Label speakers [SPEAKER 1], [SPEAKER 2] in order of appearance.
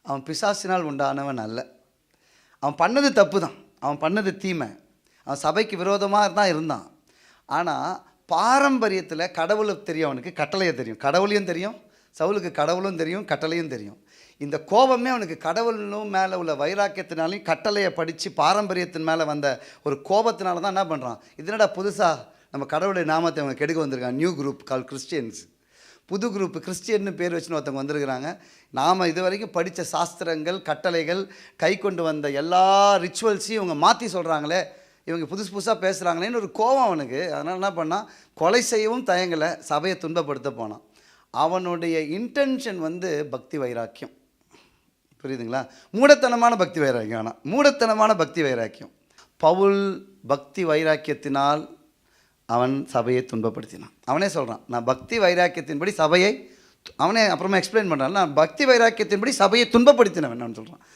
[SPEAKER 1] அவன் பிசாசினால் உண்டானவன் அல்ல. அவன் பண்ணது தப்பு தான், அவன் பண்ணது தீமை, அவன் சபைக்கு விரோதமாக தான் இருந்தான். ஆனால் பாரம்பரியத்தில் கடவுளை தெரியும், அவனுக்கு கட்டளையை தெரியும், கடவுளையும் தெரியும், சவுலுக்கு கடவுளும் தெரியும், கட்டளையும் தெரியும். இந்த கோபமே அவனுக்கு கடவுளும் மேலே உள்ள வைராக்கியத்தினாலையும் கட்டளையை படித்து பாரம்பரியத்தின் மேலே வந்த ஒரு கோபத்தினால தான் என்ன பண்ணுறான், இதனடா புதுசாக நம்ம கடவுளுடைய நாமத்தை அவங்க கெடுக்க வந்திருக்காங்க. நியூ குரூப் கால் கிறிஸ்டியன்ஸ், புது குரூப் கிறிஸ்டியன்னு பேர் வச்சுன்னு ஒருத்தவங்க வந்திருக்கிறாங்க. நாம் இது வரைக்கும் படித்த சாஸ்திரங்கள் கட்டளைகள் கை கொண்டு வந்த எல்லா ரிச்சுவல்ஸையும் இவங்க மாற்றி சொல்கிறாங்களே, இவங்க புதுசாக பேசுகிறாங்களேன்னு ஒரு கோபம் அவனுக்கு. அதனால் என்ன பண்ணால், கொலை செய்யவும் தயங்கலை, சபையை துன்பப்படுத்த போனான். அவனுடைய இன்டென்ஷன் பக்தி வைராக்கியம், புரியுதுங்களா? மூடத்தனமான பக்தி வைராக்கியம். ஆனால் மூடத்தனமான பக்தி வைராக்கியம். பவுல் பக்தி வைராக்கியத்தினால் அவன் சபையை துன்பப்படுத்தினான். அவனே சொல்கிறான், நான் பக்தி வைராக்கியத்தின்படி சபையை, அவனே அப்புறமா எக்ஸ்பிளைன் பண்ணுறான், நான் பக்தி வைராக்கியத்தின்படி சபையை துன்பப்படுத்தினவன் நான் சொல்கிறான்.